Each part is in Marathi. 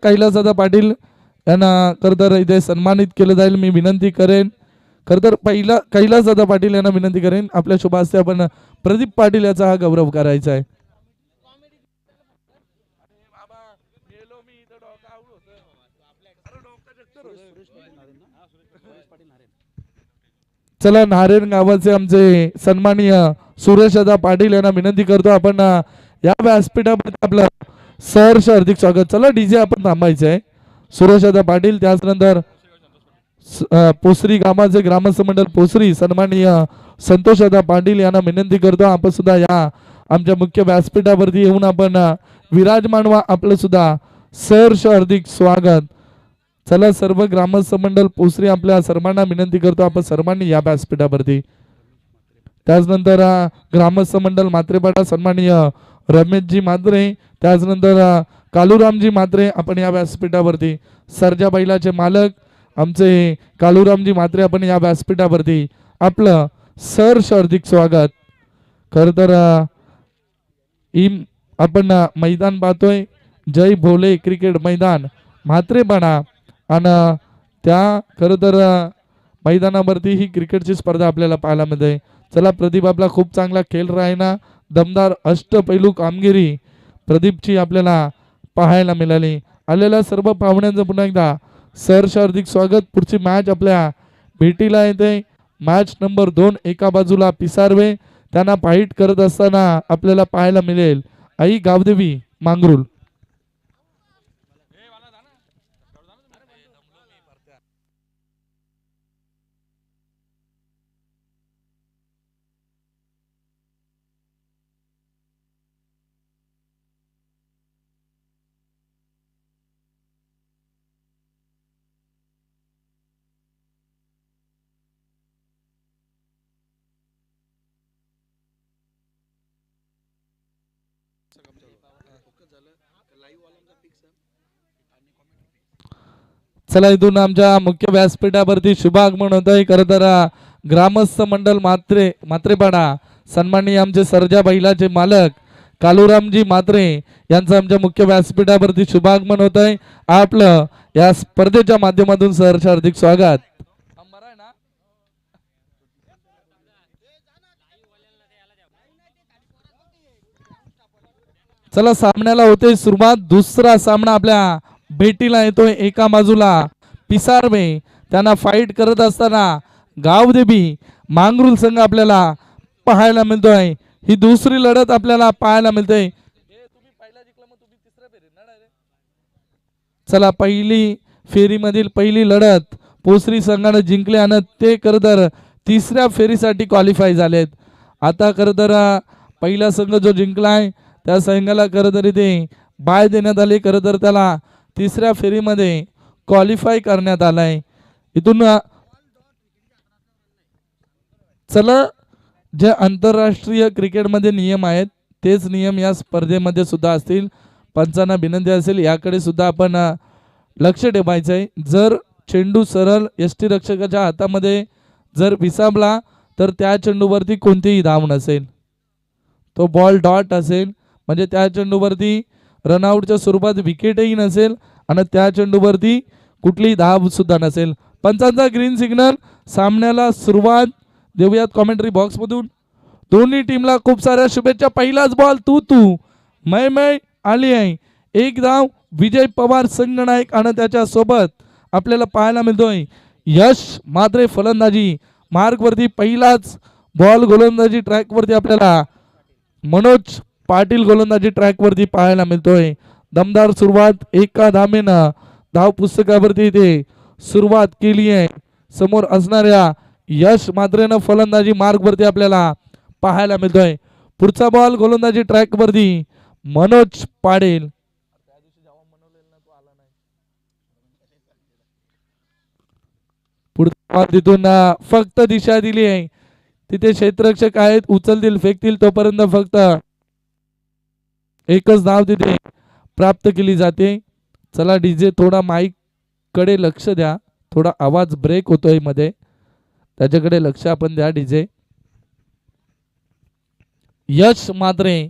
कैलासदादा पाटील यांना खरतर इथे सन्मानित केलं जाईल. मी विनंती करेन खरतर पहिला कैलासदादा पाटील यांना विनंती करेन आपल्या शुभ हस्ते आपण प्रदीप पाटील याचा हा गौरव करायचा आहे. चला नारायण गावाचे आमचे सन्माननीय सुरेशदादा पाटील यांना विनंती करतो आपण या व्यासपीठामध्ये आपलं सहर्ष हार्दिक स्वागत. चला डीजे आपण थांबायचं आहे. सुरेशदादा पाटील त्याचनंतर पोसरी गावाचे ग्रामस्थ मंडळ पोसरी सन्माननीय संतोषदादा पाटील यांना विनंती करतो आपण सुद्धा या आमच्या मुख्य व्यासपीठावरती येऊन आपण विराजमान व्हा. आपलं सुद्धा सहर्ष हार्दिक स्वागत. चला सर्व ग्रामस्थ मंडळ पोसरी आपल्या सर्वांना विनंती करतो आपण सर्वांनी या व्यासपीठावरती. त्याचनंतर ग्रामस्थ मंडळ मात्रेपाडा सन्माननीय रमेशजी मात्रे त्याचनंतर कालूरामजी मात्रे आपण या व्यासपीठावरती. सर्जा बैलाचे मालक आमचे कालूरामजी मात्रे आपण या व्यासपीठावरती आपलं सहर्ष हार्दिक स्वागत. खरं तर आपण मैदान पाहतोय जय भोले क्रिकेट मैदान म्हात्रेपाडा आणि त्या खरं तर मैदानावरती ही क्रिकेटची स्पर्धा आपल्याला पाहायला मिळते. चला प्रदीप आपला खूप चांगला खेळ राहिला. दमदार अष्टपैलू कामगिरी प्रदीपची आपल्याला पाहायला मिळाली. आलेल्या सर्व पाहुण्यांचं पुन्हा एकदा सहर्ष हार्दिक स्वागत. पुढची मॅच आपल्या भेटीला येते. मॅच नंबर 2 एका बाजूला पिसारवे त्यांना फाईट करत असताना आपल्याला पाहायला मिळेल आई गावदेवी मांगरूळ. चला इथून आमच्या मुख्य व्यासपीठावरती शुभागमन होत आहे. खरं तर ग्रामस्थ मंडळ मात्रेपाडा सन्माननीय आमचे सर्जा बैलाचे मालक कालूरामजी मात्रे यांचं आमच्या मुख्य व्यासपीठावरती शुभागमन होत आहे. आपलं या स्पर्धेच्या माध्यमातून सहर्ष हार्दिक स्वागत. चला सामन्याला होते सुरुवात. दुसरा सामना आपल्या भेटीला येतोय. एका बाजूला पिसारवे त्यांना फाईट करत असताना गावदेवी मांगरूळ संघ आपल्याला पाहायला मिळतोय. ही दुसरी लढत आपल्याला पाहायला मिळते. चला पहिली फेरीमधील पहिली लढत पोसरी संघाने जिंकले आणि ते खरं तर तिसऱ्या फेरीसाठी क्वालिफाय झालेत. आता खरं तर पहिला संघ जो जिंकलाय त्या संघाला खरं तर इथे बाय देण्यात आली. खरं तर त्याला तिसऱ्या फेरीमध्ये क्वालिफाय करण्यात आलाय. इथून चला जे आंतरराष्ट्रीय क्रिकेटमध्ये नियम आहेत तेच नियम या स्पर्धेमध्ये सुद्धा असतील. पंचांना विनंती असेल याकडे सुद्धा आपण लक्ष ठेवायचं आहे. जर चेंडू सरळ यष्टीरक्षकाच्या हातामध्ये जर विसाबला तर त्या चेंडूवरती कोणतीही धाव नसेल. तो बॉल डॉट असेल म्हणजे त्या चेंडूवरती रनआउटच्या स्वरूपात विकेटही नसेल आणि त्या चेंडूवरती कुठलीही धाव सुद्धा नसेल. पंचांचा ग्रीन सिग्नल. सामन्याला सुरुवात देऊयात कॉमेंट्री बॉक्स मधून. दोन्ही टीमला खूप साऱ्या शुभेच्छा. पहिलाच बॉल तू मै आली आहे. एक धाव विजय पवार संघनायक आणि त्याच्या सोबत आपल्याला पाहायला मिळतोय यश मात्रे फलंदाजी मार्ग वरती. पहिलाच बॉल गोलंदाजी ट्रॅक वरती आपल्याला मनोज पाटील गोलंदाजी ट्रॅक वरती पाहायला मिळतोय. दमदार सुरुवात. एका धावेनं धाव पुस्तकावरती इथे सुरुवात केली आहे. समोर असणाऱ्या यश मात्रेनं फलंदाजी मार्ग वरती आपल्याला पाहायला मिळतोय. पुढचा बॉल गोलंदाजी ट्रॅक वरती मनोज पाटील. पुढचा तिथून फक्त दिशा दिली आहे. तिथे क्षेत्ररक्षक आहेत उचलतील फेकतील तोपर्यंत फक्त एकच धाव तिथे प्राप्त केली जाते. चला डीजे थोडा माईक कडे लक्ष द्या. थोडा आवाज ब्रेक होतोय मध्ये त्याच्याकडे लक्ष आपण द्या डीजे. यश मात्रे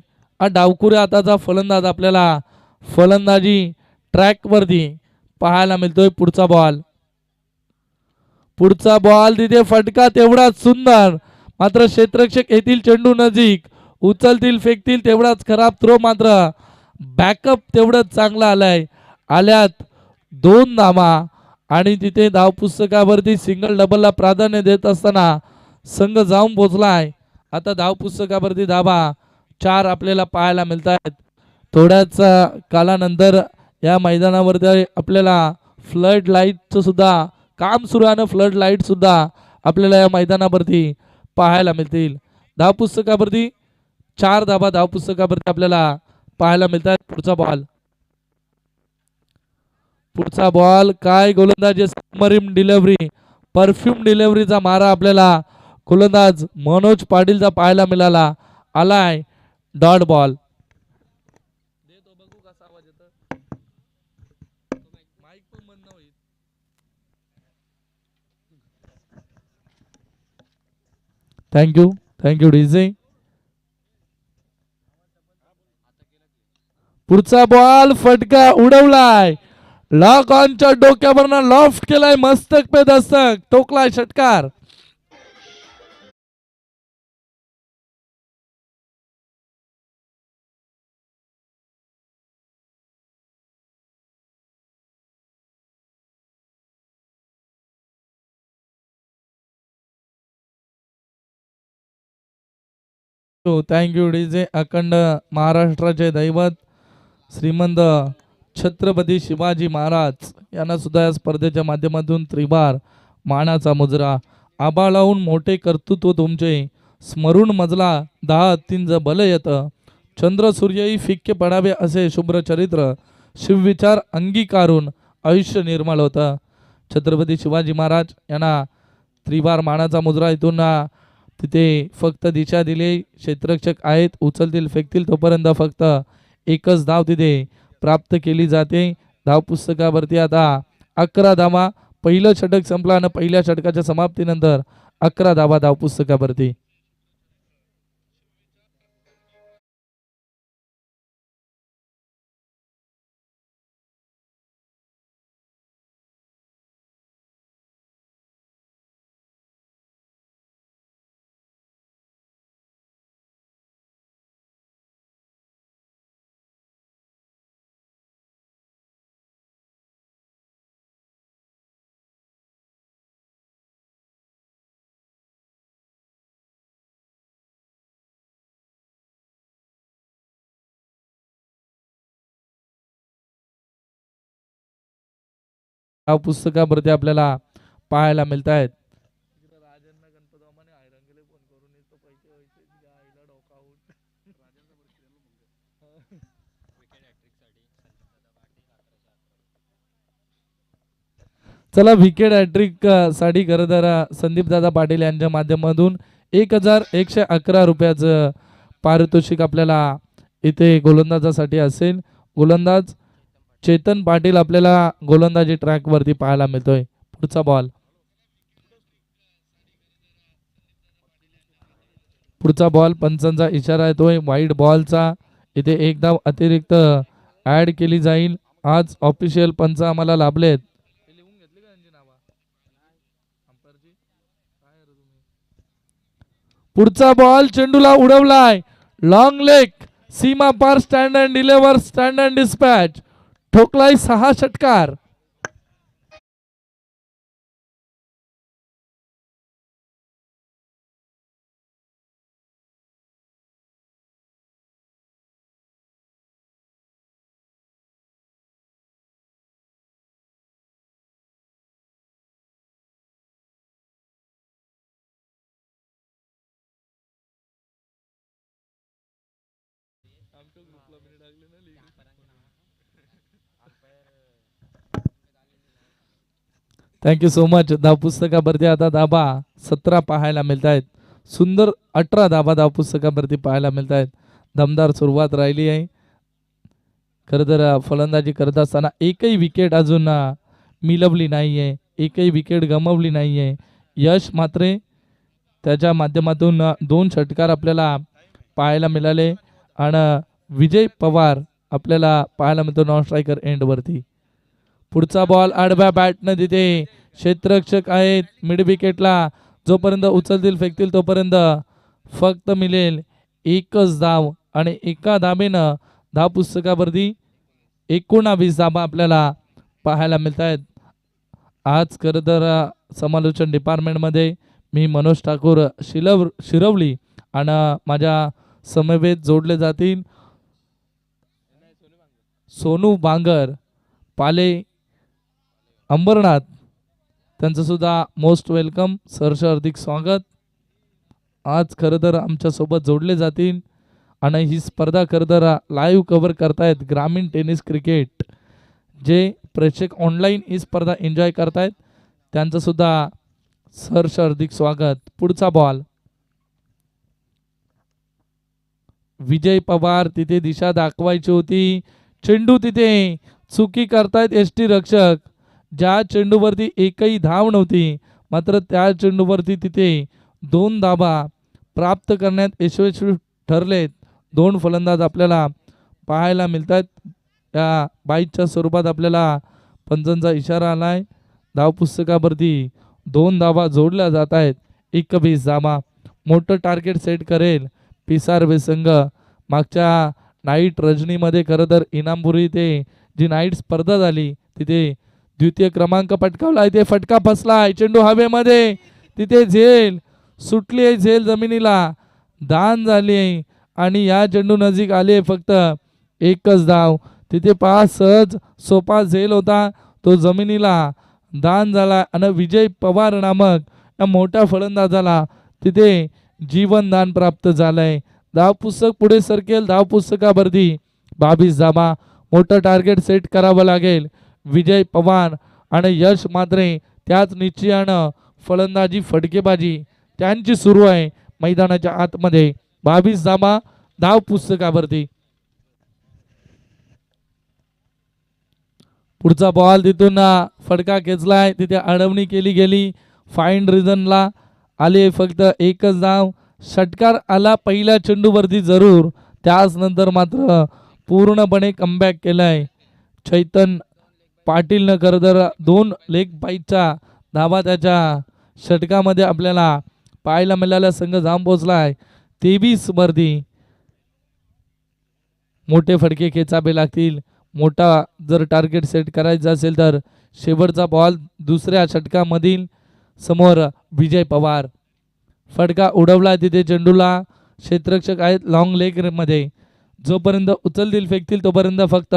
हा डावखुऱ्या हाताचा फलंदाज आपल्याला फलंदाजी ट्रॅक वरती पाहायला मिळतोय. पुढचा बॉल तिथे फटका तेवढाच सुंदर, मात्र क्षेत्ररक्षक येथील चेंडू नजीक, उचलतील फेकतील तेवढाच खराब थ्रो, मात्र बॅकअप तेवढंच चांगला आल्यात 2 धावा आणि तिथे धाव पुस्तकावरती सिंगल डबलला प्राधान्य देत असताना संघ जाऊन पोहोचलाय. आता धाव पुस्तकावरती धावा 4 आपल्याला पाहायला मिळत आहेत. थोड्याच कालानंतर या मैदानावरती आपल्याला फ्लड लाईटचं सुद्धा काम सुरू आहे. फ्लड लाईट सुद्धा आपल्याला या मैदानावरती पाहायला मिळतील. धाव पुस्तकावरती 4 धावा धाव पुस्तकावरती आपल्याला पाहायला मिळतात. पुढचा बॉल काय गोलंदाज सबमरीन डिलिव्हरी, परफ्यूम डिलिव्हरीचा मारा आपल्याला गोलंदाज मनोज पाटीलचा पाहायला मिळाला. आलाय डॉट बॉल. Thank you DJ. पुढचा बॉल फटका उडवलाय, लॉक ऑनच्या डोक्यावरनं लॉफ्ट केलाय, मस्तक पे दस्तक, टोकलाय षटकार. Thank you DJ. अखंड महाराष्ट्राचे दैवत श्रीमंत छत्रपती शिवाजी महाराज यांना सुद्धा या स्पर्धेच्या माध्यमातून त्रिवार मानाचा मुजरा. आबाळाहून मोठे कर्तृत्व तुमचे, स्मरून मजला 10 हत्तींच बल येत, चंद्र सूर्यही फिक्के पडावे असे शुभ्र चरित्र, शिवविचार अंगीकारून आयुष्य निर्मळ होतं. छत्रपती शिवाजी महाराज यांना त्रिवार मानाचा मुजरा इथून तिथे फक्त दिशा दिली. क्षेत्ररक्षक आहेत, उचलतील फेकतील तोपर्यंत फक्त एकच धाव तिथे प्राप्त केली जाते. धाव पुस्तकावरती आता 11 धावा. पहिलं षटक संपला आणि पहिल्या षटकाच्या समाप्तीनंतर 11 धावा धाव पुस्तकावरती. धाव पुस्तकावरती आपल्याला पाहायला मिळत आहेत. चला विकेट हॅट्रिक साठी खरंतर संदीप दादा पाटील यांच्या माध्यमातून 1111 रुपयाचं पारितोषिक आपल्याला इथे गोलंदाजासाठी असेल. गोलंदाज चेतन पाटील आपल्याला गोलंदाजी ट्रॅक वरती पाहायला मिळतोय. पुढचा बॉल पंचांचा इशारा येतोय वाईड बॉलचा. इथे एक धाव अतिरिक्त ऍड केली जाईल. आज ऑफिशियल पंच आम्हाला लाभलेत. पुढचा बॉल चेंडूला उडवलाय, लॉंग लेग, सीमा पार, stand and deliver, stand and dispatch, ठोकलाय 6 षटकार. Thank you so much. धाव पुस्तकावरती आता धाबा 17 पाहायला मिळत आहेत. सुंदर 18 धाबा धाव पुस्तकावरती पाहायला मिळत आहेत. दमदार सुरुवात राहिली आहे. खरं तर फलंदाजी करत असताना एकही विकेट अजून मिळवली नाही आहे, एकही विकेट गमावली नाही आहे. यश मात्र त्याच्या माध्यमातून 2 षटकार आपल्याला पाहायला मिळाले आणि विजय पवार आपल्याला पाहायला मिळतो नॉन स्ट्रायकर एंडवरती. पुढचा बॉल आडव्या बॅटनं तिथे क्षेत्ररक्षक आहेत मिड विकेटला, जोपर्यंत उचलतील फेकतील तोपर्यंत फक्त मिळेल एकच धाव आणि एका धाबेनं धाव पुस्तकावरती 19 धाबा आपल्याला पाहायला मिळत आहेत. आज खरं तर समालोचन डिपार्टमेंटमध्ये मी मनोज ठाकूर शिरवली आणि माझ्या समवेत जोडले जातील सोनू बांगर पाले अंबरनाथ, त्यांचं सुद्धा मोस्ट वेलकम, सहर्ष हार्दिक स्वागत. आज खरं तर आमच्यासोबत जोडले जातील आणि ही स्पर्धा खरं तर लाईव्ह कव्हर करतायत ग्रामीण टेनिस क्रिकेट. जे प्रेक्षक ऑनलाईन ही स्पर्धा एन्जॉय करतायत त्यांचं सुद्धा सहर्ष हार्दिक स्वागत. पुढचा बॉल विजय पवार, तिथे दिशा दाखवायची होती, चेंडू तिथे चुकी करतायत एसटी रक्षक. ज्या चेंडूवरती एकही धाव नव्हती मात्र त्या चेंडूवरती तिथे 2 धाबा प्राप्त करण्यात यशस्वी ठरलेत. 2 फलंदाज आपल्याला पाहायला मिळतात. त्या बाईच्या स्वरूपात आपल्याला पंचांचा इशारा आलाय. धाव पुस्तकावरती 2 धाबा जोडल्या जात आहेत. 21 धाबा मोठं टार्गेट सेट करेल पिसार संघ. मागच्या नाईट रजनीमध्ये खरं तर इनामपुरी ते जी नाईट स्पर्धा झाली तिथे द्वितीय क्रमांक पटकावला. इथे फटका फसलाय, चेंडू हवेमध्ये, तिथे झेल सुटली आहे, झेल जमिनीला दान झाली आहे आणि या चेंडू नजीक आले फक्त एकच धाव. तिथे 5 सहज सोपा झेल होता तो जमिनीला दान झाला आणि विजय पवार नामक या मोठ्या फलंदाजाला तिथे जीवनदान प्राप्त झालंय. धाव पुस्तक पुढे सरकेल. धाव पुस्तकावरती 22 धाबा. मोठं टार्गेट सेट करावं लागेल विजय पवार आणि यश मात्रे त्याच निश्चयानं फलंदाजी फटकेबाजी त्यांची सुरू आहे मैदानाच्या आतमध्ये. 22 धाबा धाव पुस्तकावरती. पुढचा बॉल तिथून फटका खेचलाय, तिथे अडवणी केली गेली. फाईन रिझनला आले फक्त एकच धाव. षटकार आला पहिल्या चेंडूवरती जरूर, त्याच नंतर मात्र पूर्णपणे कमबॅक केलाय चैतन पाटीलनं. खरं तर 2 लेग बाईटच्या धावा त्याच्या षटकामध्ये आपल्याला पाहायला मिळाल्या. संघ जाम पोचलाय 23 वरती. मोठे फटके खेचावे लागतील. मोठा जर टार्गेट सेट करायचा असेल तर शेवटचा बॉल दुसऱ्या षटकामधील समोर विजय पवार. फटका उडवला तिथे चेंडूला. क्षेत्ररक्षक आहेत लॉंग लेग मध्ये, जोपर्यंत उचलतील फेकतील तोपर्यंत फक्त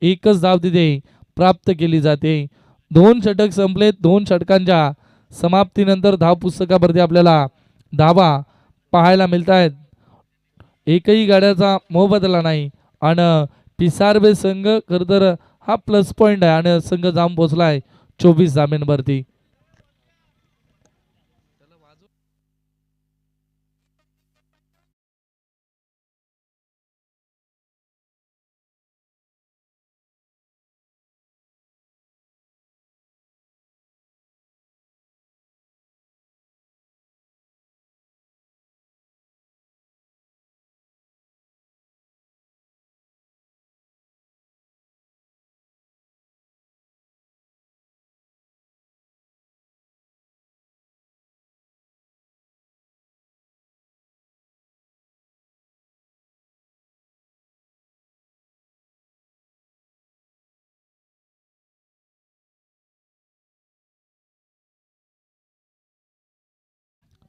एकच धाव तिथे प्राप्त केली जाते. 2 षटक संपलेत. 2 षटकांच्या समाप्तीनंतर धाव पुस्तकावरती आपल्याला धावा पाहायला मिळत आहेत. एकही गाड्याचा मोबदला नाही आणि पिसारबे संघ खरं तर हा प्लस पॉइंट आहे आणि संघ जाम पोचलाय 24 धाब्यांवरती.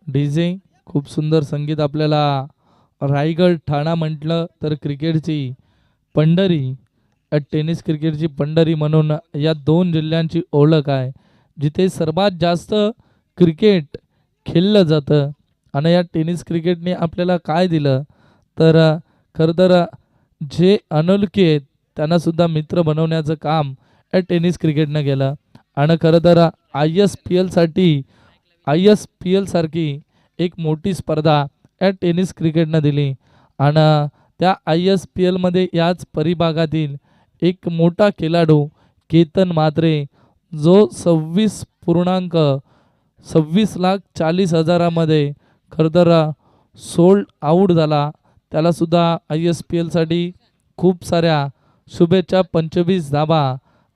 डीजे खूप सुंदर संगीत. आपल्याला रायगड ठाणा म्हटलं तर क्रिकेटची पंढरी, टेनिस क्रिकेटची पंढरी म्हणून या 2 जिल्ह्यांची ओळख आहे, जिथे सर्वात जास्त क्रिकेट खेळलं जातं. आणि या टेनिस क्रिकेटने आपल्याला काय दिलं तर खरं तर जे अनोळखी आहेत त्यांना सुद्धा मित्र बनवण्याचं काम या टेनिस क्रिकेटनं केलं. आणि खरं तर ISPL सारखी एक मोठी स्पर्धा या टेनिस क्रिकेटनं दिली. आणि त्या ISPL मध्ये याच परिभागातील एक मोठा खेळाडू केतन म्हात्रे, जो 26,40,000 मध्ये खरं तर सोल्ड आऊट झाला. त्याला सुद्धा ISPL साठी खूप साऱ्या शुभेच्छा. 25 धाबा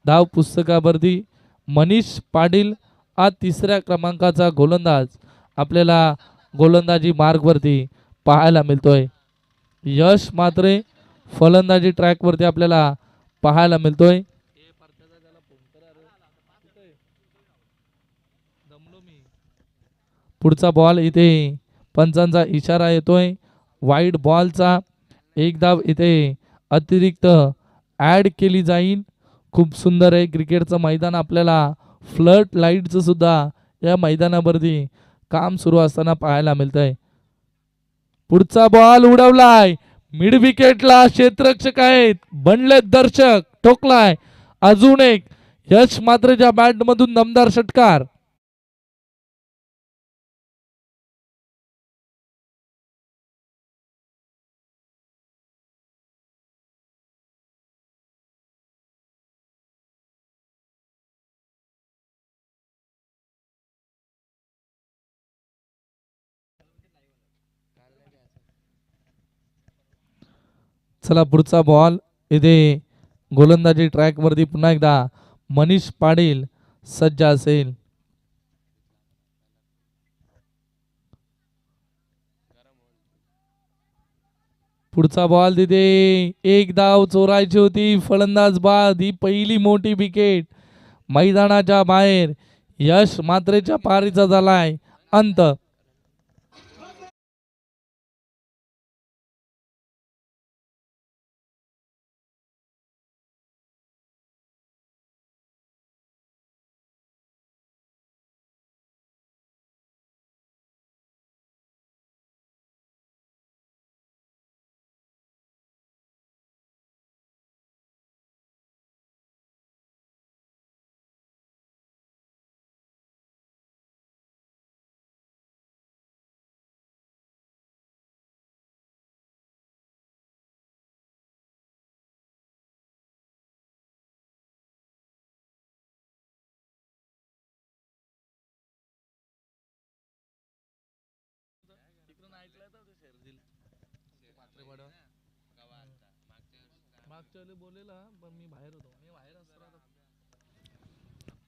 धाव पुस्तकावरती मनीष पाटील हा तिसऱ्या क्रमांकाचा गोलंदाज आपल्याला गोलंदाजी मार्गवरती पाहायला मिळतोय. यश मात्रे फलंदाजी ट्रॅकवरती आपल्याला पाहायला मिळतोय. पुढचा बॉल इथे पंचांचा इशारा येतोय वाईड बॉलचा. एक धाव इथे अतिरिक्त ऍड केली जाईल. खूप सुंदर आहे क्रिकेटचं मैदान. आपल्याला फ्लड लाईटचं सुद्धा या मैदानावरती काम सुरू असताना पाहायला मिळतंय. पुढचा बॉल उडवलाय मिड विकेटला. क्षेत्ररक्षक आहेत बनले दर्शक. ठोकलाय अजून एक यश मात्रेच्या बॅट मधून दमदार षटकार. चला पुढचा बॉल इथे गोलंदाजी ट्रॅक वरती पुन्हा एकदा मनीष पाटील सज्ज असेल. पुढचा बॉल तिथे एक धाव चोरायची होती. फलंदाज बाद. ही पहिली मोठी विकेट मैदानाच्या बाहेर. यश मात्रेच्या पारीचा झालाय अंत.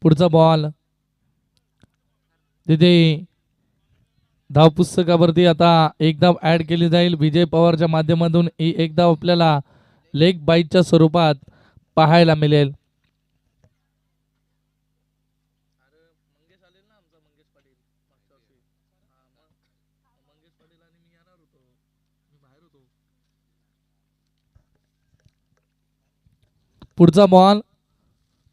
पुढचा बॉल तिथे धाव पुस्तकावरती आता एक धाव ऍड केली जाईल विजय पवारच्या माध्यमातून. ही एक धाव आपल्याला लेग बाईटच्या स्वरूपात पाहायला मिळेल. पुढचा बॉल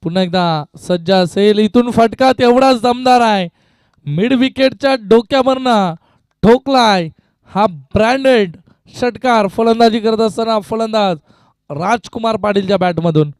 पुन्हा एकदा सज्ज असेल. इथून फटका तेवढाच दमदार आहे. मिड विकेटच्या डोक्यावरनं ठोकलाय हा ब्रँडेड षटकार. फलंदाजी करत असताना फलंदाज राजकुमार पाटीलच्या बॅट मधून.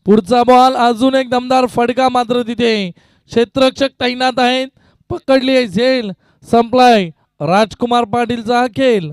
पुढचा बॉल अजून एक दमदार फटका. मात्र तिथे क्षेत्ररक्षक तैनात आहेत. पकडली आहे झेल. संपलाय राजकुमार पाटीलचा हा खेळ.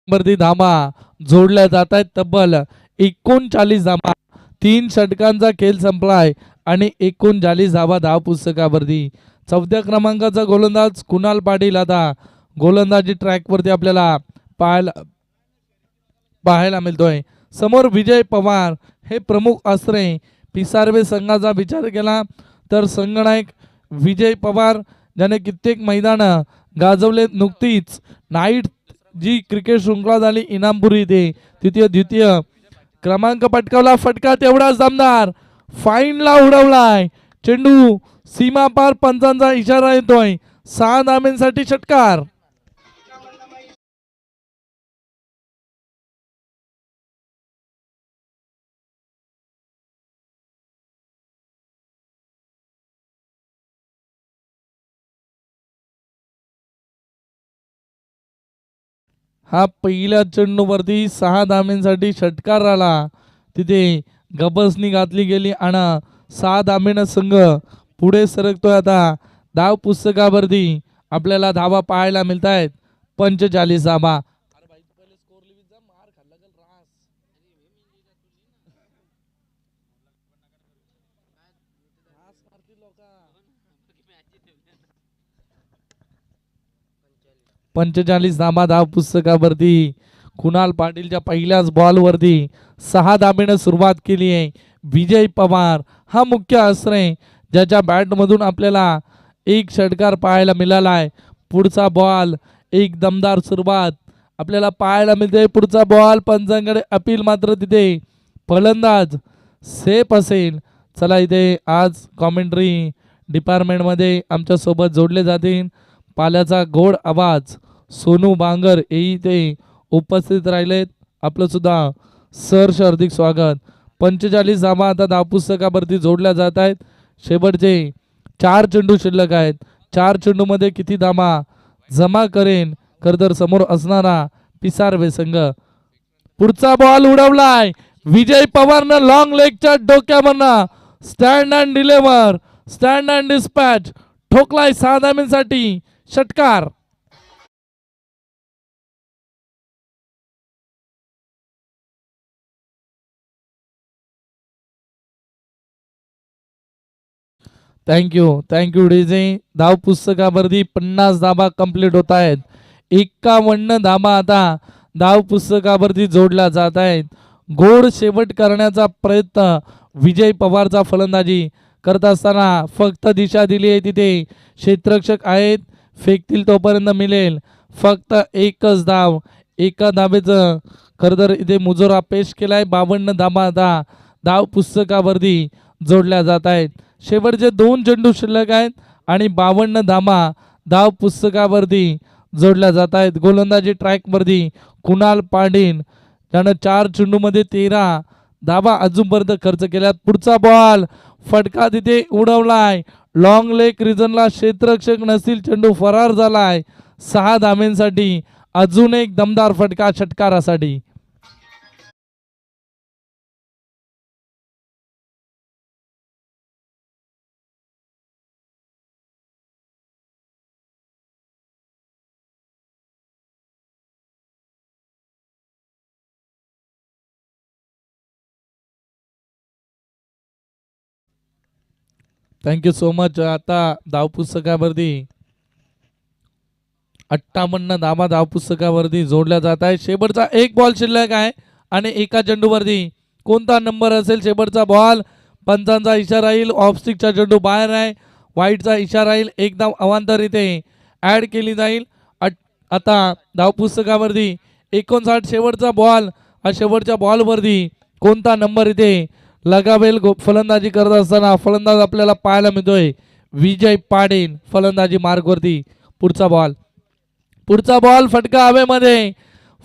वरती धाबा जोडल्या जात आहेत. तब्बल 39 धाबा. 3 षटकांचा खेळ संपलाय आणि 39 धाबा धाव पुस्तकावरती. चौथ्या क्रमांकाचा गोलंदाज कुणाल पाटील आता गोलंदाजी ट्रॅक वरती आपल्याला पाहायला मिळतोय. समोर विजय पवार हे प्रमुख असणे. पिसारवे संघाचा विचार केला तर संघनायक विजय पवार ज्याने कित्येक मैदान गाजवले. नुकतीच नाईट जी क्रिकेट शृंखला झाली इनामपुरी इथे तृतीय द्वितीय क्रमांक पटकावला. फटका तेवढाच दमदार, फाईनला उडवलाय चेंडू, सीमा पार. पंचांचा इशारा येतोय, 6 धाब्यांसाठी षटकार. हा पहिल्या चेंडूवरती 6 धाब्यांसाठी षटकार आला. तिथे गबसनी घातली गेली आणि 6 धाब्यानं संघ पुढे सरकतोय. आता धाव पुस्तकावरती आपल्याला धावा पाहायला मिळत आहेत 45 धावा. पंचेचाळीस धाबा धाव पुस्तकावरती. कुणाल पाटीलच्या पहिल्याच बॉलवरती 6 धाब्यानं सुरुवात केली आहे. विजय पवार हा मुख्य आश्रय, ज्याच्या बॅटमधून आपल्याला एक षटकार पाहायला मिळाला आहे. पुढचा बॉल, एक दमदार सुरुवात आपल्याला पाहायला मिळते. पुढचा बॉल पंचांकडे अपील, मात्र तिथे फलंदाज सेफ असेल. चला, इथे आज कॉमेंट्री डिपार्टमेंटमध्ये आमच्या सोबत जोडले जातील पाल्याचा गोड आवाज सोनू बांगर हे ते उपस्थित राहिलेत. आपलं सुद्धा सहर्ष हार्दिक स्वागत. 45 धावा आता धावपुस्तकावरती जोडल्या जात आहेत. शेवटचे 4 चेंडू शिल्लक आहेत. 4 चेंडूमध्ये किती धावा जमा करेन खरं समोर असणारा पिसारवे संघ. पुढचा बॉल उडवलाय विजय पवारनं लॉंग लेगच्या डोक्यावरनं. Stand and deliver, stand and dispatch ठोकलाय 6 धाब्यांसाठी षटकार. Thank you DJ. धाव पुस्तकावरती 50 धाबा कंप्लीट होत आहेत. 51 धाबा आता धाव पुस्तकावरती जोडल्या जात आहेत. गोड शेवट करण्याचा प्रयत्न विजय पवारचा फलंदाजी करत असताना फक्त दिशा दिली आहे. तिथे क्षेत्ररक्षक आहेत, फेकतील तोपर्यंत मिळेल फक्त एकच धाव. एका धावेचं खरं तर इथे मुजोरा पेश केलाय. 52 धाबा आता धाव पुस्तकावरती जोडल्या जात आहेत. शेवटचे 2 चेंडू शिल्लक आहेत आणि 52 धाबा धाव पुस्तकावरती जोडल्या जात आहेत. गोलंदाजी ट्रॅकवरती कुणाल पाटील त्यानं 4 चेंडूमध्ये 13 धाबा अजूनपर्यंत खर्च केल्यात. पुढचा बॉल, फटका तिथे उडवलाय लॉंग लेग रिजनला. क्षेत्ररक्षक नसतील, चेंडू फरार झालाय 6 धाब्यांसाठी. अजून एक दमदार फटका षटकारासाठी. Thank you so much. आता धावपुस्तकावरती 58 धाबा धावपुस्तकावरती जोडल्या जात आहे. शेवटचा एक बॉल शिल्लक आहे आणि एका चेंडूवरती कोणता नंबर असेल शेवटचा बॉल. पंचांचा इशारा येईल, ऑफस्टिकचा चेंडू बाहेर आहे, वाईटचा इशारा येईल, एक धाव अवांतर इथे ऍड केली जाईल. आता धावपुस्तकावरती 59 शेवटचा बॉल. हा शेवटच्या बॉलवरती कोणता नंबर इथे लगावेल फलंदाजी करत असताना फलंदाज आपल्याला पाहायला मिळतोय विजय पाटील फलंदाजी मार्गवरती. पुढचा बॉल फटका हवेमध्ये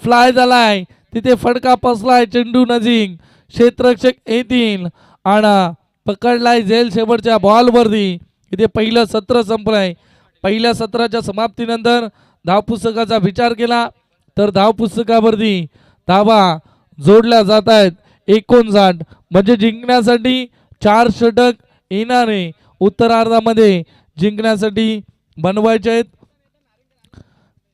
फ्लाय झालाय. तिथे फटका पसलाय चेंडू नजीक. क्षेत्ररक्षक येतील आणि पकडलाय झेल शेवटच्या बॉलवरती. इथे पहिलं सत्र संपलंय. पहिल्या सत्राच्या समाप्तीनंतर धावपुस्तकाचा विचार केला तर धावपुस्तकावरती धावा जोडल्या जात आहेत 59. म्हणजे जिंकण्यासाठी 4 षटक येणारे उत्तरार्धामध्ये जिंकण्यासाठी बनवायचे आहेत.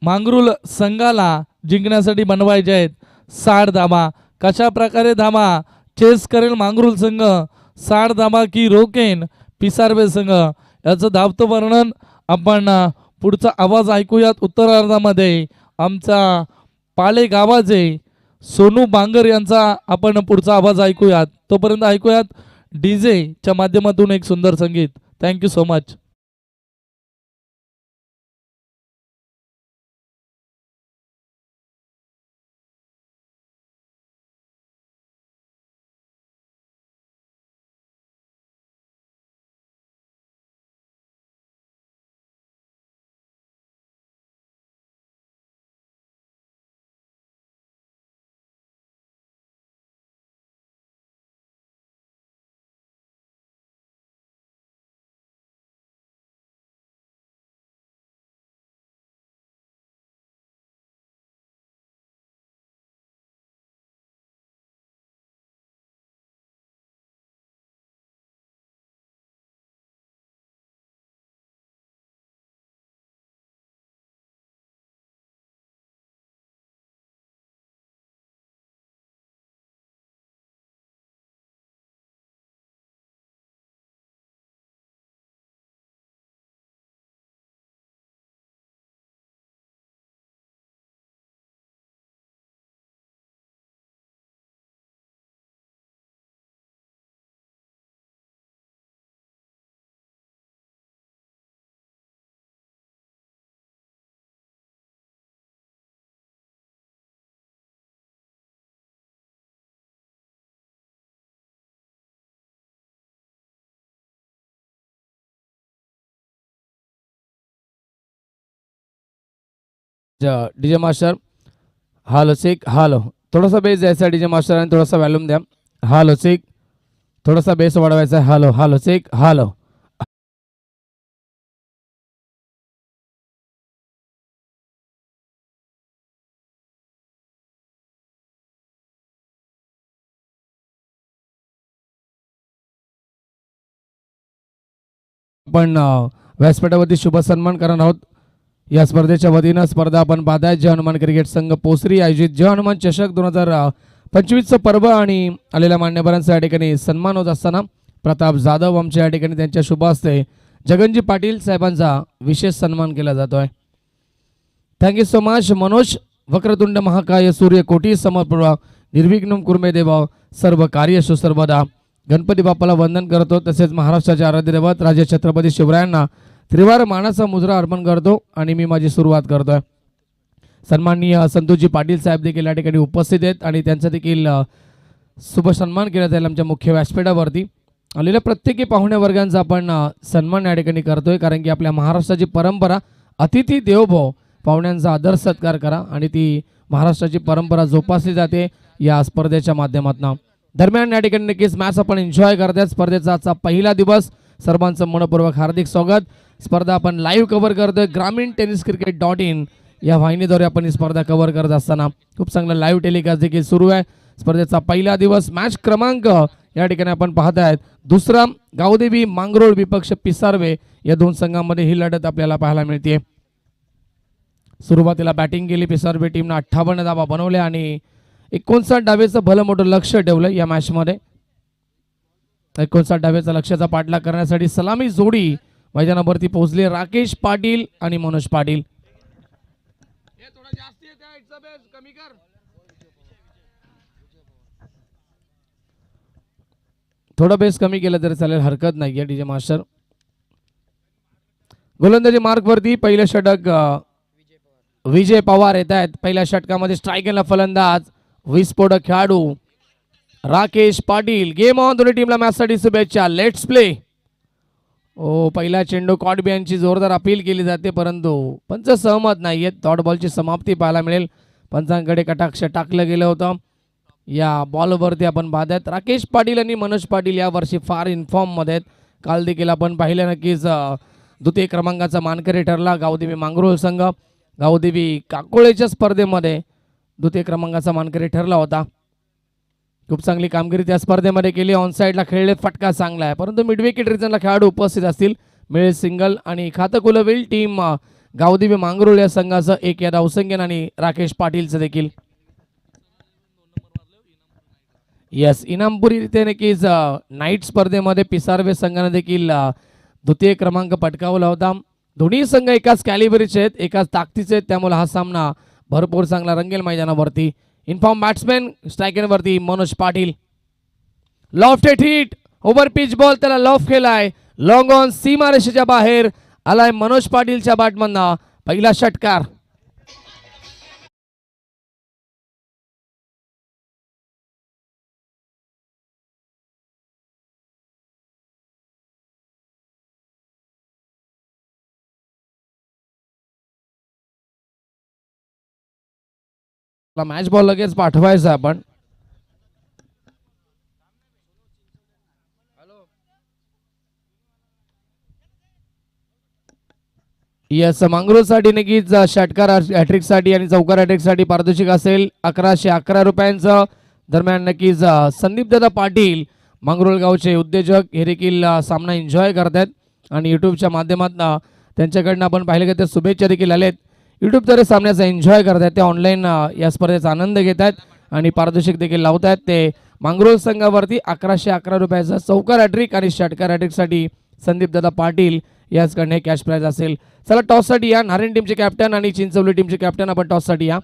मांगरूळ संघाला जिंकण्यासाठी बनवायचे आहेत 60 धावा. कशा प्रकारे धावा चेस करेल मांगरूळ संघ, 60 धावा की रोकेन पिसारवे संघ, याचं धावतं वर्णन आपण पुढचा आवाज ऐकूयात. उत्तरार्धामध्ये आमचा पाले गावाचे सोनू बांगर यांचा आपण पुढचा आवाज ऐकूयात. तोपर्यंत ऐकूयात डीजे च्या माध्यमातून एक सुंदर संगीत. Thank you so much. DJ master hello check hello, थोडासा बेस द्यायचा डीजे मास्टर आणि थोडासा व्हॅल्यूम द्या. हालो चेक, थोडासा बेस वाढवायचा. Hello hello check hello. आपण व्यासपीठावरती शुभ सन्मान करणार आहोत. या स्पर्धेच्या वतीनं स्पर्धा आपण पाहताय जय हनुमान क्रिकेट संघ पोसरी आयोजित जय हनुमान चषक 2025चं पर्व आणि आलेल्या मान्यवरांचा या ठिकाणी सन्मान होत असताना प्रताप जाधव आमच्या या ठिकाणी त्यांच्या शुभ हस्ते जगनजी पाटील साहेबांचा विशेष सन्मान केला जातोय. Thank you so much. मनोज वक्रतुंड महाकाय सूर्य कोटी समर्पण निर्विघ्न कुर्मे देवा सर्व कार्य सुसर्वदा. गणपती बाप्पाला वंदन करतो. तसेच महाराष्ट्राचे आराध्य दैवत राजे छत्रपती शिवरायांना त्रिवार मानाचा मुजरा अर्पण करतो आणि मी माझी सुरुवात करतोय. सन्माननीय संतोषजी पाटील साहेब देखील या ठिकाणी उपस्थित आहेत आणि त्यांचा देखील शुभ सन्मान केला जाईल. आमच्या मुख्य व्यासपीठावरती आलेल्या प्रत्येकी पाहुण्या वर्गांचा आपण सन्मान या ठिकाणी करतोय, कारण की आपल्या महाराष्ट्राची परंपरा अतिथी देवो, पाहुण्यांचा आदर सत्कार करा आणि ती महाराष्ट्राची परंपरा जोपासली जाते या स्पर्धेच्या माध्यमातून. दरम्यान या ठिकाणी नक्कीच मॅच आपण एन्जॉय करतात. स्पर्धेचा आजचा पहिला दिवस. सर्वांचं मनपूर्वक हार्दिक स्वागत. स्पर्धा आपण लाईव्ह कव्हर करतोय GrameenTennisCricket.in या वाहिनीद्वारे आपण ही स्पर्धा कव्हर करत असताना खूप चांगला लाईव्ह टेलिकास्ट देखील सुरू आहे. स्पर्धेचा पहिला दिवस. मॅच क्रमांक या ठिकाणी आपण पाहत आहेत दुसरा. गावदेवी मांगरोळ विपक्ष पिसारवे या दोन संघांमध्ये ही लढत आपल्याला पाहायला मिळते. सुरुवातीला बॅटिंग केली पिसारवे टीमनं 58 धावा बनवल्या आणि 59 डावेचं भलं मोठं लक्ष ठेवलं या मॅच मध्ये. 59 डावेचा लक्ष्याचा पाठलाग करण्यासाठी सलामी जोडी मैदानावरती पोहोचले राकेश पाटील आणि मनोज पाटील. थोडं बेस कमी केलं तरी चालेल, हरकत नाही. डीजे मास्टर गोलंदाजी मार्क वरती पहिलं षटक विजय पवार येत आहेत. पहिल्या षटकामध्ये स्ट्रायकरला फलंदाज विस्फोटक खेळाडू राकेश पाटील. Game on. दोन्ही टीमला मॅच साठी शुभेच्छा. Let's play. ओ पहिला चेंडू कॉटबी यांची जोरदार अपील केली जाते, परंतु पंच सहमत नाहीयेत. डॉट बॉलची समाप्ती पाहायला मिळेल. पंचांकडे कटाक्ष टाकलं गेलं होतं. या बॉलवरती आपण पाहतात राकेश पाटील आणि मनोज पाटील या वर्षी फार इन्फॉर्म मध्ये आहेत. काल देखील आपण पाहिलं नक्कीच द्वितीय क्रमांकाचा मानकरी ठरला गावदेवी मांगरोळ संघ. गावदेवी काकोळेच्या स्पर्धेमध्ये द्वितीय क्रमांकाचा मानकरी ठरला होता. खूप चांगली कामगिरी त्या स्पर्धेमध्ये केली. ऑन साईडला खेळले, फटका चांगला आहे, परंतु मिडविकेट रिजनला खेळाडू उपस्थित असतील. मिळेल सिंगल आणि खातं खुलवेल टीम गावदेवी मांगरोळ या संघाचं एक या धावसंख्येनं आणि राकेश पाटीलचं देखील. यस, इनामपुरी इथे नक्कीच नाईट स्पर्धेमध्ये पिसारवे संघाने देखील द्वितीय क्रमांक पटकावला होता. दोन्ही संघ एकाच कॅलिबरीचे आहेत, एकाच ताकदीचे आहेत, त्यामुळे हा सामना भरपूर चांगला रंगेल मैदानावरती. इन्फॉर्म बॅट्समॅन स्ट्रायकरवरती Manoj Patil. Lofted hit over pitch ball, त्याला लॉफ केलाय. लॉंग ऑन सीमारेषेच्या बाहेर आलाय मनोज पाटीलच्या बॅटमधनं. पहिला षटकार. मॅच बॉल लगेच पाठवायचा आपण. यस, मांगरोळसाठी नक्कीच षटकार हॅट्रिक साठी आणि चौकार हॅट्रिक साठी पारितोषिक असेल 1111 रुपयांचं. दरम्यान नक्कीच संदीप दादा पाटील मांगरोळ गावचे उद्योजक हे देखील सामना एन्जॉय करतात आणि युट्यूबच्या माध्यमातून त्यांच्याकडनं आपण पाहिलं की ते शुभेच्छा देखील आलेत. युट्यूबद्वारे सामन्याचा एन्जॉय करतात, ते ऑनलाईन या स्पर्धेचा आनंद घेत आहेत आणि पारितोषिक देखील लावत आहेत. ते मांगरोळ संघावरती 1111 रुपयाचा चौकार हॅट्रिक आणि षटकार हॅट्रिकसाठी संदीप दादा पाटील याचकडे कॅश प्राइज असेल. चला टॉससाठी या. नारायण टीमचे कॅप्टन आणि चिंचवली टीमचे कॅप्टन आपण टॉससाठी या.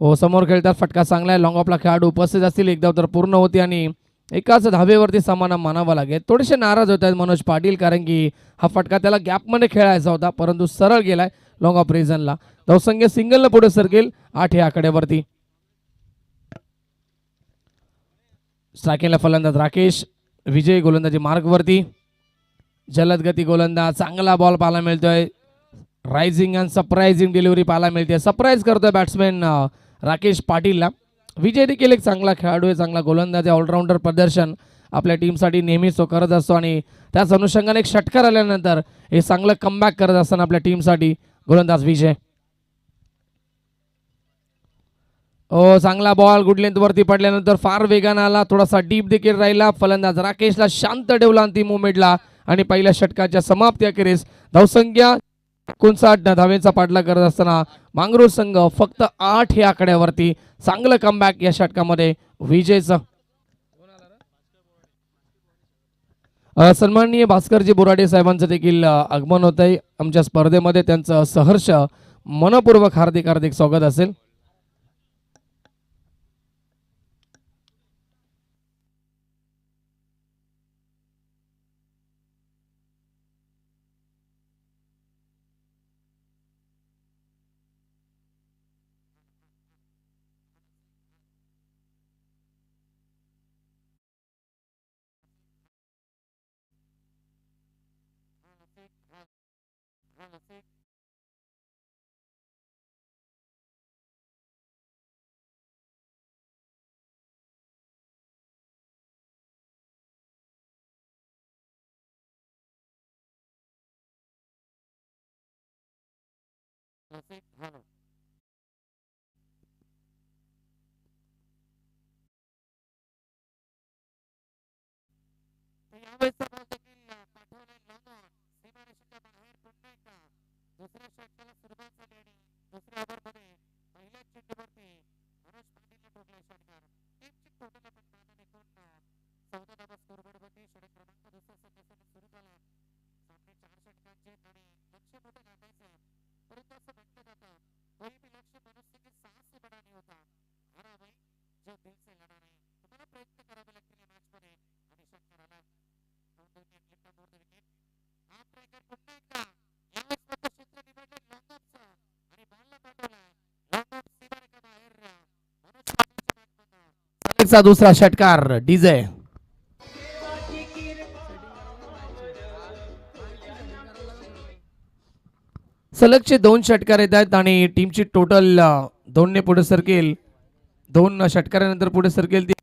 हो, समोर खेळतात, फटका चांगला आहे. लॉंग ऑफला खेळाडू उपस्थित असतील. एक धाव तर पूर्ण होती आणि एकाच धावेवरती सामना मानावा लागेल. थोडेसे नाराज होत आहेत मनोज पाटील, कारण की हा फटका त्याला गॅपमध्ये खेळायचा होता, परंतु सरळ गेलाय लॉंग ऑफ रिजनला. धावसंख्या सिंगलला पुढे सरकेल 8 या आकड्यावरती. स्ट्रायकिंगला फलंदाज राकेश. विजय गोलंदाजी मार्कवरती. जलद गती गोलंदाज. चांगला बॉल पाहायला मिळतोय. रायझिंग अँड सरप्राइझिंग डिलिव्हरी पाहायला मिळते. सरप्राईज करतोय बॅट्समॅन राकेश पाटीलला. विजय देखील एक चांगला खेळाडू आहे, चांगला गोलंदाज आहे. ऑलराऊंडर प्रदर्शन आपल्या टीमसाठी नेहमीच तो करत असतो आणि त्याच अनुषंगाने एक षटकार आल्यानंतर हे चांगलं कमबॅक करत असताना आपल्या टीमसाठी गोलंदाज विजय. चांगला बॉल गुड लेंथ वरती पडल्यानंतर फार वेगानं आला, थोडासा डीप देखील राहिला. फलंदाज राकेशला शांत ठेवला अंतिम मोमेंटला आणि पहिल्या षटकाच्या समाप्ती अखेरीस धावसंख्या 59 धावेचा पाठलाग करत असताना मांगरूळ संघ फक्त 8 या आकड्यावरती. चांगलं कमबॅक या षटकामध्ये विजयचं. सन्माननीय भास्करजी बोराडे साहेबांचं देखील आगमन होत आहे आमच्या स्पर्धेमध्ये. त्यांचं सहर्ष मनपूर्वक हार्दिक हार्दिक स्वागत असेल. दुसरा षटकार डीजे. सलगचे 2 षटकार येत आहेत आणि टीमची टोटल 2 ने पुढे सरकेल. 2 षटकारानंतर पुढे सरकेल ती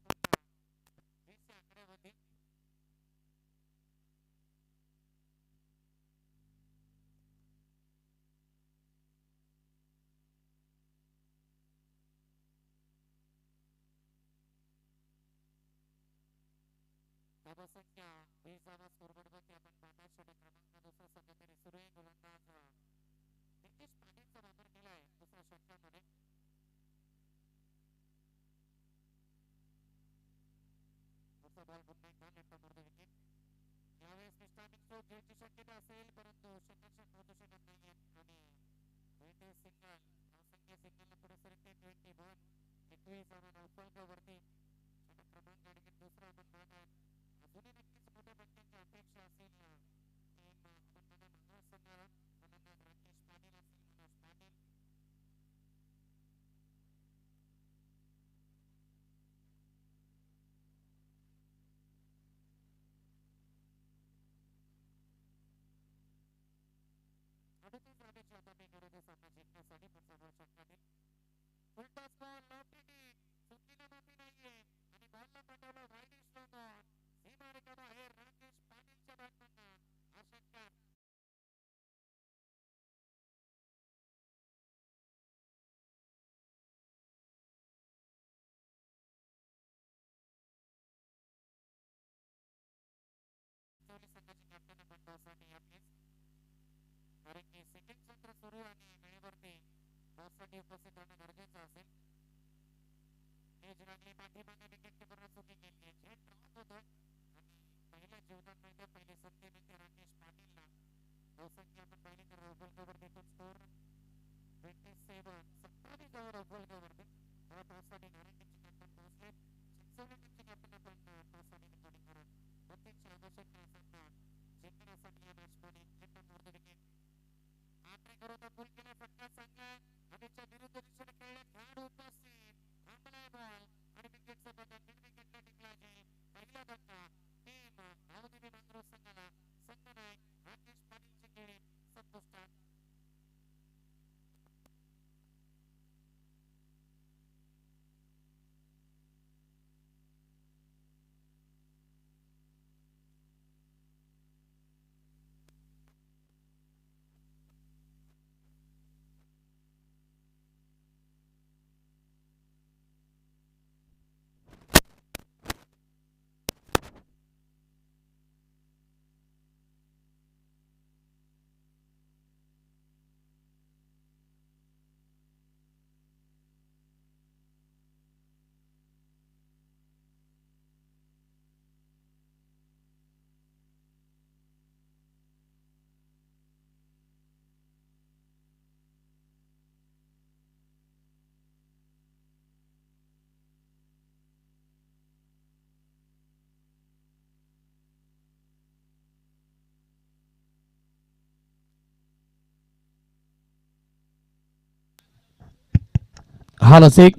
हा रसिक.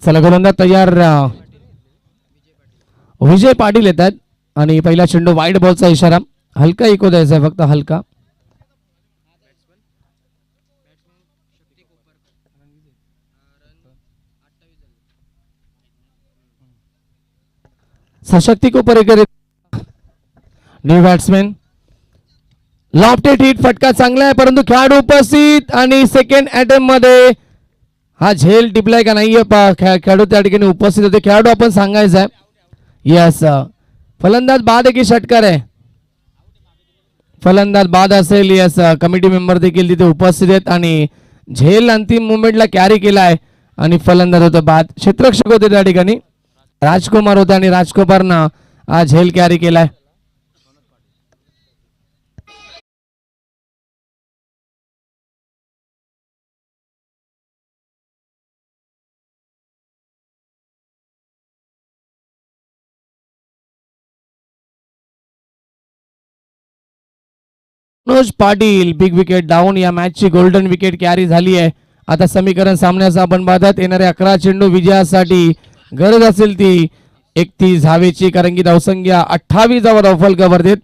चला गोलंदाज तयार. विजय पाटील येतात आणि पहिला चेंडू वाईड बॉलचा इशारा. हलका इको द्यायचा आहे, फक्त हलका. सशक्ती कोपरेकर न्यू बॅट्समॅन. लॉफ्टेड हिट, फटका चांगला आहे परंतु खेळाडू उपस्थित आणि सेकंड अटेम्प्ट मध्ये हा झेल टिपलाय का नाहीये खेळाडू त्या ठिकाणी उपस्थित होते. खेळाडू आपण सांगायचा आहे. यस, फलंदाज बाद आहे की षटकार आहे? फलंदाज बाद असेल. यस, कमिटी मेंबर देखील तिथे उपस्थित आहेत आणि झेल अंतिम मुवमेंटला कॅरी केलाय आणि फलंदाज होता बाद. क्षेत्ररक्षक होते त्या ठिकाणी राजकुमार होते आणि राजकुमारनं हा झेल कॅरी केलाय. Manoj Patil big wicket down. या मॅचची गोल्डन विकेट कॅरी झाली आहे. आता समीकरण सामन्याचा आपण पाहतात. येणारे 11 चेंडू विजयासाठी गरज असेल ती 31 धावेची, कारण की धावसंख्या 28 धावा ऑफल कव्हर देत.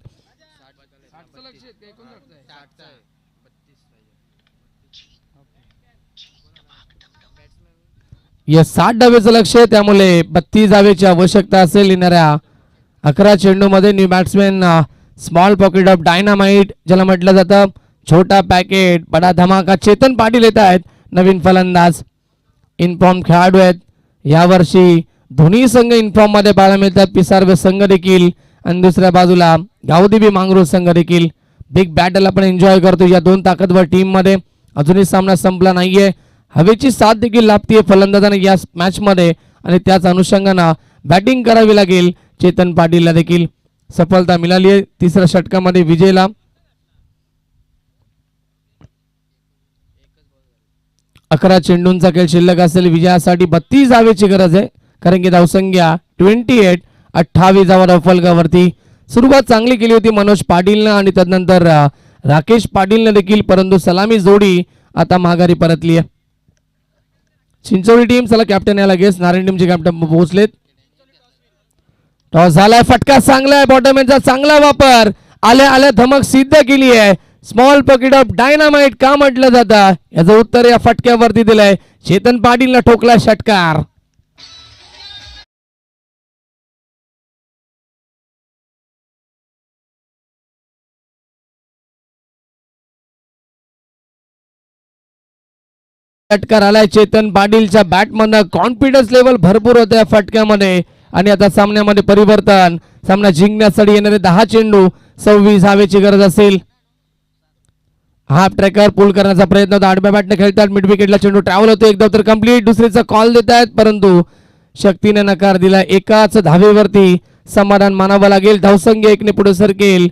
या 60 धावेचं लक्ष आहे, त्यामुळे 32 धावेची आवश्यकता असेल. येणाऱ्या 11 चेंडू मध्ये new batsman small pocket of dynamite ज्याला म्हटलं जातं, छोटा पॅकेट बडा धमाका. चेतन पाटील येत आहेत, नवीन फलंदाज. इनफॉर्म खेळाडू आहेत. यावर्षी दोन्ही संघ इनफॉर्म मध्ये पाहायला मिळतात. पिसारवे संघ देखील आणि दुसऱ्या बाजूला गावदेवी मांगरूळ संघ देखील. बिग बॅटल आपण एन्जॉय करतो या दोन ताकदवर टीम मध्ये. अजूनही सामना संपला नाहीये. हवेची साथ देखील लाभतीये फलंदाजाने या मॅच मध्ये आणि त्याच अनुषंगाने बॅटिंग करावी लागेल चेतन पाटीलला देखील. सफलता मिळाली आहे तिसऱ्या षटकामध्ये विजयला. अकरा चेंडूंचा खेळ शिल्लक असेल. विजयासाठी 32 धावेची गरज आहे, कारण की धावसंख्या 28 धावा फलकावरती. सुरुवात चांगली केली होती मनोज पाटीलनं आणि तदनंतर राकेश पाटीलनं देखील, परंतु सलामी जोडी आता माघारी परतली आहे. चिंचोली टीम चला कॅप्टन याला गेस. नारायण टीमचे कॅप्टन पोहोचलेत. टॉस झालाय, फटका चांगला आहे. बॉटमॅनचा चांगला वापर. आल्या आल्या धमक सिद्ध केली आहे. स्मॉल पॉकेट ऑफ डायनामाइट का म्हटलं जातं याचं उत्तर या फटक्यावरती दिलंय. चेतन पाटीलला ठोकला षटकार. षटकार आलाय चेतन पाटीलच्या बॅटमधनं. कॉन्फिडन्स लेवल भरपूर होत्या या फटक्यामध्ये आणि आता सामन्यामध्ये परिवर्तन. सामना जिंकण्यासाठी येणारे 10 चेंडू 26 धावेची गरज असेल. हाफ ट्रॅकर पुल करण्याचा प्रयत्न होता. आडव्या बॅटने खेळतात. मिड विकेटला चेंडू ट्रॅव्हल होतो. एकदा तर कंप्लीट. दुसरीचा कॉल देत आहेत, परंतु शक्तीने नकार दिला. एकाच धावेवरती समाधान मानावं लागेल. धावसंख्या 1 ने पुढे सरकेल.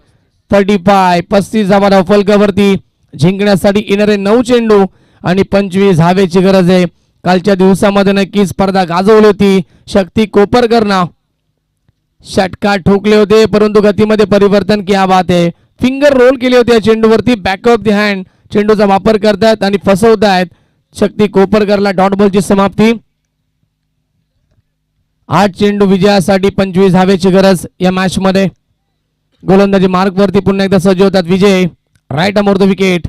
35 धावा धाव फलकावरती. जिंकण्यासाठी येणारे 9 चेंडू आणि 25 धावेची गरज आहे. कालच्या दिवसामध्ये नक्की स्पर्धा गाजवली होती. शक्ती कोपरकरनं षटकार ठोकले होते, परंतु गतीमध्ये परिवर्तन किया बात आहे. फिंगर रोल केले होते या चेंडूवरती. बॅक ऑफ द हँड चेंडूचा वापर करतात आणि फसवतायत. शक्ती कोपरकरला डॉट बॉलची समाप्ती. 8 चेंडू विजयासाठी 25 धावेची गरज या मॅच मध्ये. गोलंदाजी मार्क वरती पुन्हा एकदा सज्ज होतात Vijay. Right arm over the wicket.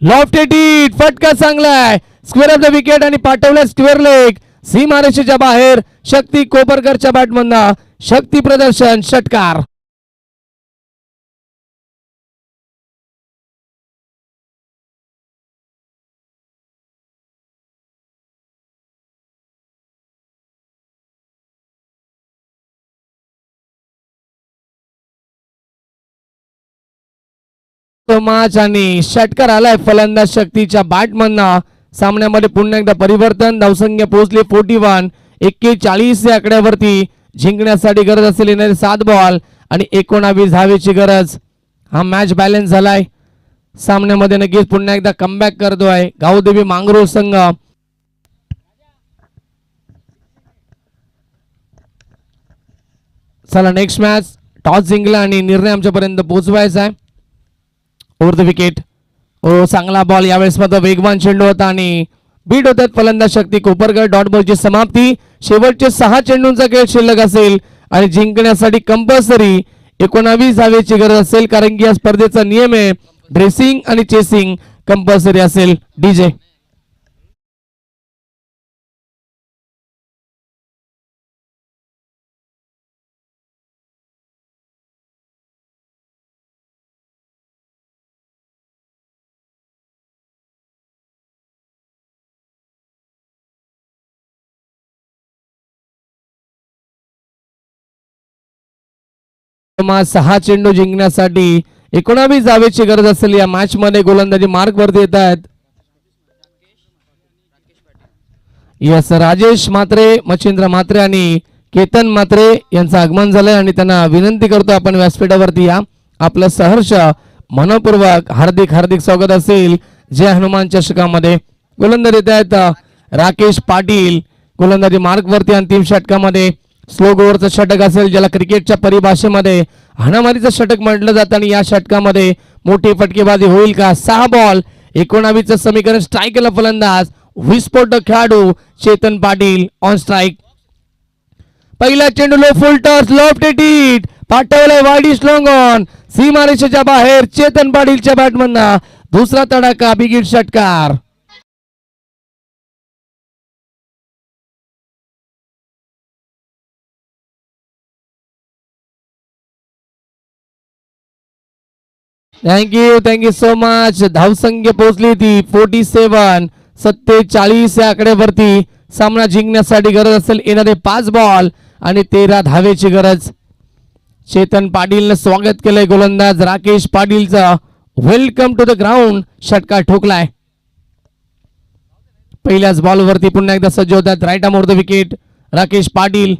Lofted hit, फटका चांगला आहे. स्क्वेअर ऑफ द विकेट आणि पाठवलं स्क्वेअर लेग. सीमारेषेच्या बाहेर शक्ती कोपरकरच्या बॅटमधनं शक्ती प्रदर्शन. षटकार. मॅच आणि षटकार आलाय फलंदाज शक्तीच्या बॅटमधनं. सामन्यामध्ये पुन्हा एकदा परिवर्तन. धावसंख्या पोहोचली 41. 41 या आकड्यावरती. जिंकण्यासाठी गरज असेल येणारे 7 बॉल आणि 19 धावेची गरज. हा मॅच बॅलन्स झालाय. सामन्यामध्ये नक्कीच पुन्हा एकदा कमबॅक करतोय गावदेवी मांगरूळ संघ. चला नेक्स्ट मॅच. टॉस जिंकला आणि निर्णय आमच्यापर्यंत पोहोचवायचा आहे. Over the wicket. ओ चांगला बॉल. यावेळेस मात्र वेगवान चेंडू होता आणि बीट होतात फलंदाज शक्ती कोपरकर. डॉट बॉलची समाप्ती. शेवटचे 6 चेंडूंचा खेळ शिल्लक असेल आणि जिंकण्यासाठी कंपल्सरी 19 धावेची गरज असेल, कारण की या स्पर्धेचा नियम आहे ड्रेसिंग आणि चेसिंग कंपल्सरी असेल. डीजे किमान 6 चेंडू जिंकण्यासाठी 19 धावेची गरज असेल. या मॅच मध्ये गोलंदाजी मार्क वरती येत आहेत. यस, राजेश म्हात्रे, मच्छिंद्र म्हात्रे आणि केतन म्हात्रे यांचं आगमन झालंय आणि त्यांना विनंती करतो आपण व्यासपीठावरती या. आपलं सहर्ष मनपूर्वक हार्दिक हार्दिक स्वागत असेल जय हनुमान चषकामध्ये. गोलंदाज येत आहेत राकेश पाटील. गोलंदाजी मार्क वरती अंतिम षटकामध्ये स्लो ओव्हरचं षटक असेल, ज्याला क्रिकेटच्या परिभाषेमध्ये हाणामारीचं षटक म्हटलं जातं आणि या षटकामध्ये मोठी फटकेबाजी होईल का? 6 बॉल 19चं समीकरण. स्ट्राईकला फलंदाज विस्फोटक खेळाडू चेतन पाटील ऑन स्ट्राईक. पहिला चेंडू लो फुल टॉस लॉफ्टेड हिट पाठवलाय वाईडिश लॉंग ऑन सीमारेषेच्या बाहेर. चेतन पाटीलच्या बॅटमधनं दुसरा तडाखा बिगिट षटकार. Thank you so much. धावसंख्या पोहोचली ती 47 या आकड्यावरती. सामना जिंकण्यासाठी गरज असेल येणारे 5 बॉल आणि 13 धावेची गरज. चेतन पाटीलनं स्वागत केलंय गोलंदाज राकेश पाटीलचं. Welcome to the ground. षटकार ठोकलाय. पहिल्याच बॉलवरती पुन्हा एकदा सज्ज होतात right arm over the wicket Rakesh Patil.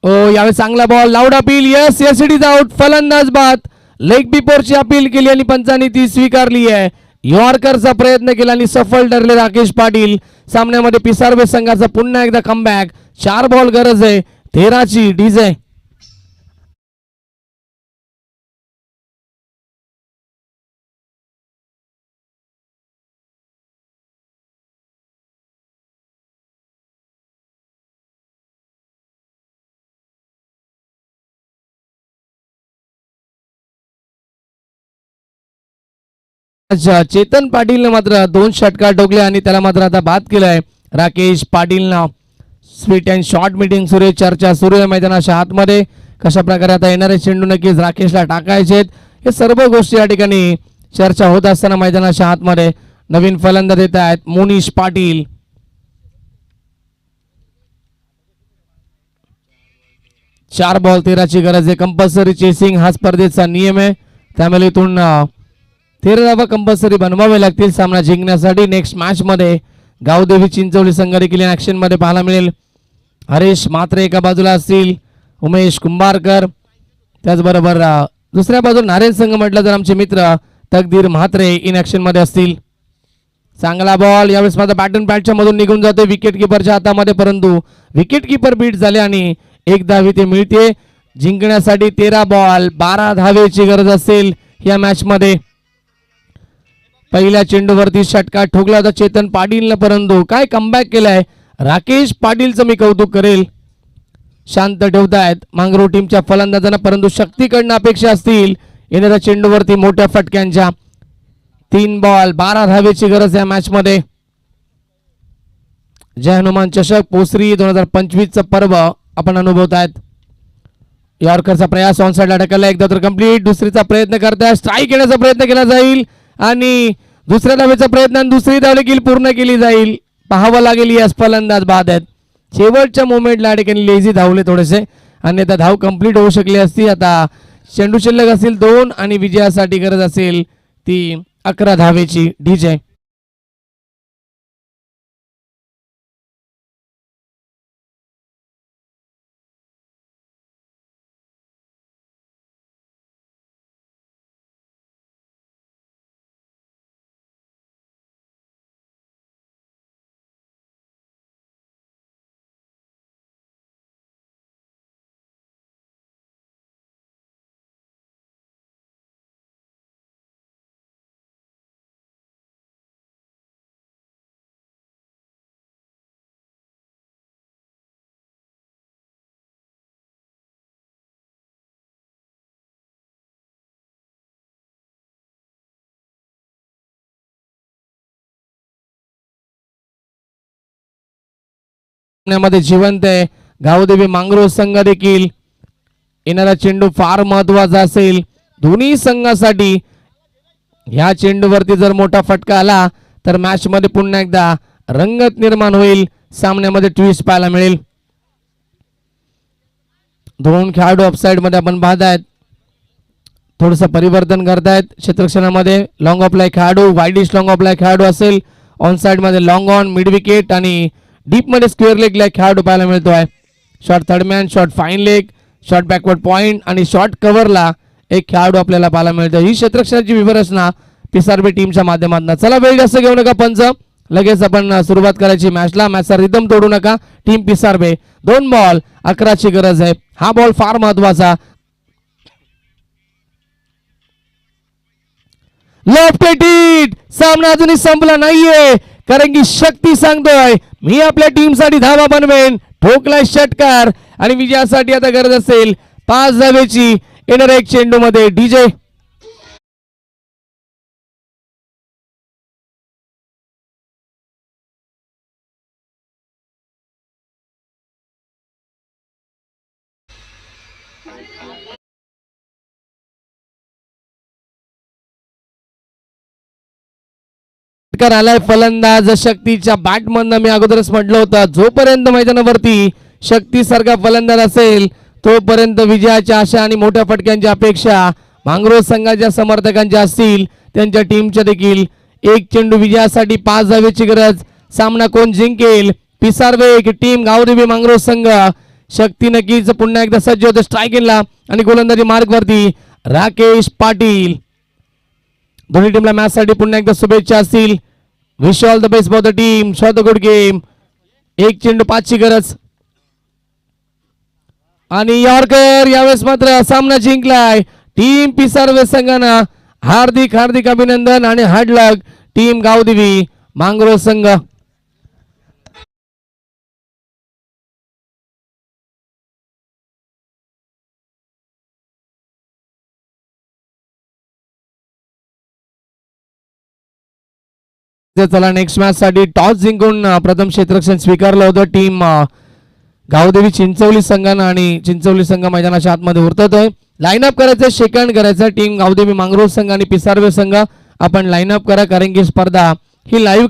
ओ यावेळी चांगला ball loud appeal. Yes yes it is out. फलंदाज बाद. लेग बिफोरची अपील केली आणि पंचांनी ती स्वीकारली आहे. यॉर्करचा प्रयत्न केला आणि सफल ठरले राकेश पाटील. सामन्यामध्ये पिसारवे संघाचा पुन्हा एकदा कमबॅक. 4 बॉल गरज आहे 13ची. डीजे चेतन पाटीलने मात्र 2 षटकार ठोकले आणि त्याला मात्र आता बाद केलाय राकेश पाटीलनं. स्वीट अँड शॉर्ट मीटिंग सुरू आहे. चर्चा सुरू आहे मैदानाच्या आतमध्ये. कशा प्रकारे आता येणारे चेंडू नक्कीच राकेशला टाकायचे आहेत, हे सर्व गोष्टी या ठिकाणी चर्चा होत असताना मैदानाच्या आतमध्ये नवीन फलंदाज येत आहेत मोनिश पाटील. चार बॉल 13ची गरज आहे. कंपल्सरी चेसिंग हा स्पर्धेचा नियम आहे, त्यामुळे इथून 13 धावा कंपल्सरी बनवावे लागतील सामना जिंकण्यासाठी. नेक्स्ट मॅच मध्ये गावदेवी चिंचवली संघ देखील ऍक्शन मध्ये पाहायला मिळेल. हरेश म्हात्रे एका बाजूला असतील, उमेश कुंभारकर, त्याचबरोबर दुसऱ्या बाजूला नारायण संघ म्हटलं तर आमचे मित्र तकदीर म्हात्रे इन ऍक्शन मध्ये असतील. चांगला बॉल यावेळेस माझा बॅटन पॅडच्या मधून निघून जाते विकेट किपरच्या हातामध्ये, परंतु विकेट किपर बीट झाले आणि 1 धाव ते मिळते. जिंकण्यासाठी 13 बॉल 12 धावेची गरज असेल या मॅच मध्ये. पहिल्या चेंडूवरती षटकार ठोकला होता चेतन पाटीलनं, परंतु काय कमबॅक केलाय राकेश पाटीलचं मी कौतुक करेल. शांत ठेवतायत मांगरो टीमच्या फलंदाजांना, परंतु शक्तीकडनं अपेक्षा असतील येणाऱ्या चेंडूवरती मोठ्या फटक्यांच्या. 3 बॉल 12 धावेची गरज या मॅच मध्ये. जय हनुमान चषक पोसरी 2025 चा पर्व आपण अनुभवत आहेत. यॉर्करचा प्रयास ऑन साइडला ढकलला, एकदा तर कंप्लीट. दुसरीचा प्रयत्न करताय, स्ट्राईक घेण्याचा प्रयत्न केला जाईल आणि दुसऱ्या धावेचा प्रयत्न आणि दुसरी धाव देखील पूर्ण केली जाईल. पाहावं लागेल यास फलंदाज बाद आहेत. शेवटच्या मोमेंटला या ठिकाणी लेझी धावले थोडेसे, अन्यथा धाव कंप्लीट होऊ शकली असती. आता चेंडू शिल्लक असेल 2 आणि विजयासाठी गरज असेल ती 11 धावेची. डीजे सामन्यामध्ये जिवंत आहे. गावदेवी मांगरोळ संघ देखील येणारा चेंडू फार महत्वाचा असेल दोन्ही संघासाठी. ह्या चेंडूवरती जर मोठा फटका आला तर मॅच मध्ये पुन्हा एकदा रंगत निर्माण होईल. सामन्यामध्ये ट्विस्ट पाहायला मिळेल. दोन खेळाडू ऑफसाईड मध्ये आपण पाहतायत. थोडंसं परिवर्तन करतायत क्षेत्ररक्षणामध्ये. लॉंग ऑफला खेळाडू, वाईडिश लॉंग ऑफला खेळाडू असेल. ऑन साइड मध्ये लॉंग ऑन, मिड विकेट आणि डीप मध्ये स्क्वेअर लेगला खेळाडू पाहायला मिळतोय. Short third man, short fine leg, short backward point आणि शॉर्ट कव्हरला एक खेळाडू आपल्याला पाहायला मिळतो. ही क्षेत्ररक्षणाची विवरचना पिसारबे टीमच्या माध्यमातून. चला वेळ जास्त घेऊ नका पंच, लगेच आपण सुरुवात करायची मॅचला. मॅचचा रिदम तोडू नका. टीम पिसारबे 2 बॉल 11ची गरज आहे. हा बॉल फार महत्वाचा. Left hit. सामना अजूनही संपला नाहीये कारण की शक्ती सांगतोय मी आपल्या टीम साठी धावा बनवेन. ठोकलाय षटकार आणि विजयासाठी आता गरज असेल 5 धावेची. येणार एक चेंडू मध्ये डीजे. आलाय फलंदाज शक्तीच्या बॅट मधनं. मी अगोदरच म्हटलं होतं जोपर्यंत मैदानावरती शक्ती सारखा फलंदाज असेल तोपर्यंत विजयाच्या आशा आणि मोठ्या फटक्यांच्या अपेक्षा मांगरोळ संघाच्या समर्थकांच्या असतील. त्यांच्या टीमच्या देखील. एक चेंडू विजयासाठी 5 धावेची गरज. सामना कोण जिंकेल? पिसारवे की टीम गावदेवी मांगरोळ संघ? शक्ती नक्कीच पुन्हा एकदा सज्ज होते स्ट्राईक इनला आणि गोलंदाजी मार्ग वरती राकेश पाटील. दोन्ही टीमला मॅच साठी पुन्हा एकदा शुभेच्छा असतील. Wish all the best for the team. Shaw the good game. एक चेंडू 5ची गरज आणि यॉर्कर. यावेळेस मात्र सामना जिंकलाय टीम पिसारवे संघानं. हार्दिक हार्दिक अभिनंदन आणि हार्ड लक टीम गावदेवी मांगरोळ संघ. चला नेक्स्ट मॅच साठी टॉस जिंकून प्रथम क्षेत्ररक्षण स्वीकारलं होतं टीम गावदेवी चिंचवली संघानं आणि चिंचवली संघ मैदानाच्या आतमध्ये उरतोय. लाईनअप करायचं, सेकंड करायचं. टीम गावदेवी मांगरोळ संघ आणि पिसारवे संघ आपण लाईनअप करा कारण की स्पर्धा ही लाईव्ह